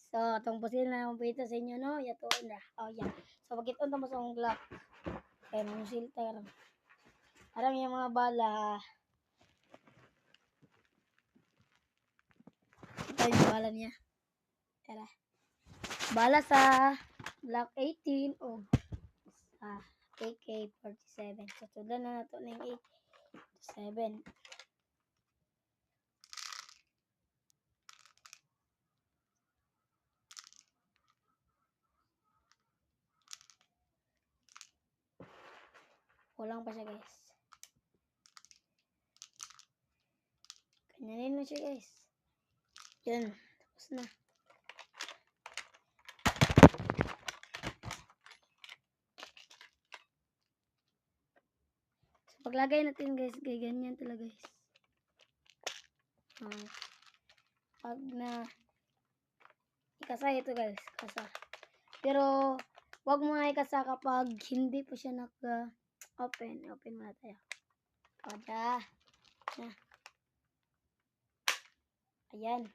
So, itong pusil na pita sa inyo, no? Yato na. Oh, yan. So, pagkiton tamo sa akong Glock. Kaya mga silter. Arang yung mga bala. Ito yung bala niya. Tara. Bala sa Glock 18 o sa AK-47. So, tulan na nato ng 87. Kulang pa siya, guys. Ganyanin mo siya, guys. Yan. Tapos na. So, paglagay natin, guys, ganyan talaga, guys. Pag na ikasa ito, guys. Kasa. Pero, wag mo na ikasa kapag hindi po siya naka-open. Open muna tayo. O, da. Na. Ayan.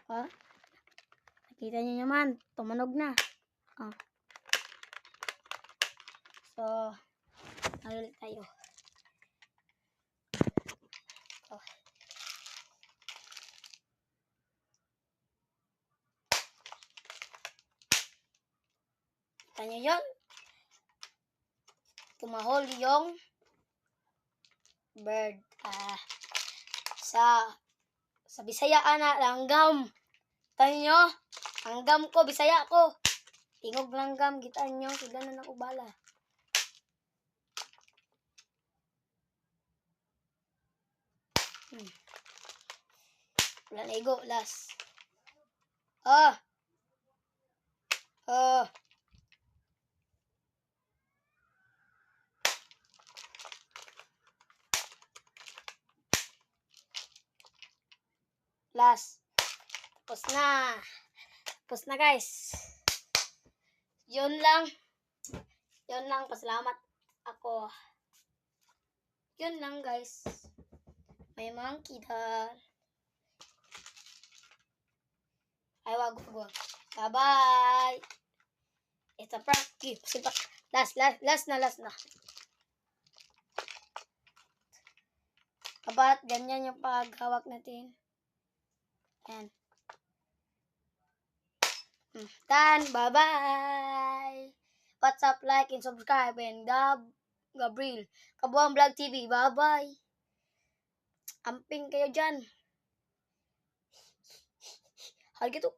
O. Nakita niyo naman. Tumunog na. O. So, ulit tayo. O. Kita niyo yun? Tumahol yung bird. Sa Bisaya ana langgam. Tayo nyo, langgam ko, Bisaya ko. Tingog langgam, gitaan nyo, sila na nakubala. Wala na igo, last. Last. Tapos na. Tapos na, guys. Yun lang. Yun lang. Pasalamat ako. Yun lang, guys. May monkey doll. Ay, wag. Bye-bye. It's a prank. Last na. Kabat, ganyan yung paghawak natin. Ayan. Done. Bye-bye. What's up, like and subscribe. And Gabriel Kabuang Vlog TV. Bye-bye. Amping kayo dyan. Hal gitu.